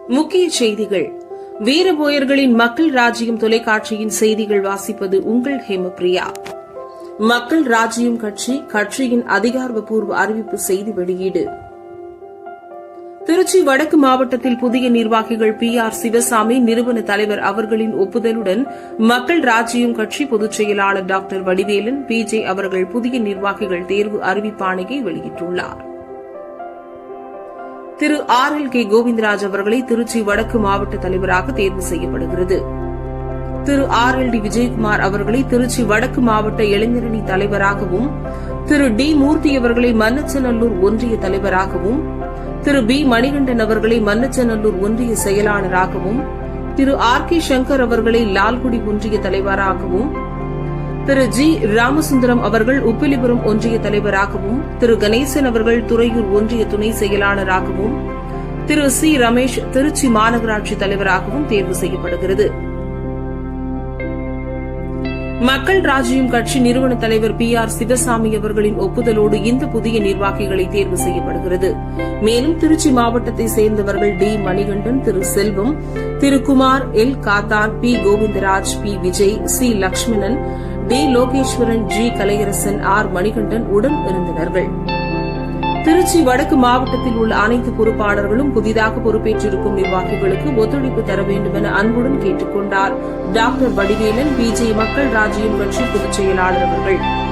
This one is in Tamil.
முக்கிய செய்திகள். வீரபோயர்களின் மக்கள் ராஜ்யம் தொலைக்காட்சியின் செய்திகள் வாசிப்பது உங்கள் ஹேமபிரியா. மக்கள் ராஜ்யம் கட்சியின் அதிகாரப்பூர்வ அறிவிப்பு செய்தி வெளியீடு. திருச்சி வடக்கு மாவட்டத்தில் புதிய நிர்வாகிகள் PR சிவசாமி நிறுவன தலைவர் அவர்களின் ஒப்புதலுடன் மக்கள் ராஜ்யம் கட்சி பொதுச் செயலாளர் டாக்டர் வடிவேலன் PJ அவர்கள் புதிய நிர்வாகிகள் தேர்வு அறிவிப்பாணையை வெளியிட்டுள்ளார். திரு RLK கோவிந்தராஜ் அவர்களை திருச்சி வடக்கு மாவட்ட தலைவராக தேர்வு செய்யப்படுகிறது. திரு RLD விஜயகுமார் அவர்களை திருச்சி வடக்கு மாவட்ட இளைஞரணி தலைவராகவும், திரு D மூர்த்தி அவர்களை மன்னச்சநல்லூர் ஒன்றிய தலைவராகவும், திரு B மணிகண்டன் அவர்களை மன்னச்சநல்லூர் ஒன்றிய செயலாளராகவும், திரு RK சங்கர் அவர்களை லால்குடி ஒன்றிய தலைவராகவும், திரு G ராமசுந்தரம் அவர்கள் உப்பிலிபுரம் ஒன்றிய தலைவராகவும், திரு கணேசன் அவர்கள் துறையூர் ஒன்றிய துணை செயலாளராகவும், திரு C ரமேஷ் திருச்சி மாநகராட்சி தலைவராகவும் தேர்வு செய்யப்படுகிறது. மக்கள் ராஜ்யம் கட்சி நிறுவன தலைவர் PR சிவசாமி அவர்களின் ஒப்புதலோடு இந்த புதிய நிர்வாகிகளை தேர்வு செய்யப்படுகிறது. மேலும் திருச்சி மாவட்டத்தை சேர்ந்தவர்கள் D மணிகண்டன், திரு செல்வம், திரு குமார், L காத்தான், P Govindaraj, P Vijay, C Lakshmanan, D Logeswaran, G Kalaiyarasan, R Manikandan உடன் இருந்தனர்கள். திருச்சி வடக்கு மாவட்டத்தில் உள்ள அனைத்து பொறுப்பாளர்களும் புதிதாக பொறுப்பேற்றிருக்கும் நிர்வாகிகளுக்கு ஒத்துழைப்பு தர வேண்டும் என அன்புடன் கேட்டுக் கொண்டார் டாக்டர் வடிவேலன், PJ மக்கள் ராஜ்யம் கட்சி பொதுச் செயலாளர் அவர்கள்.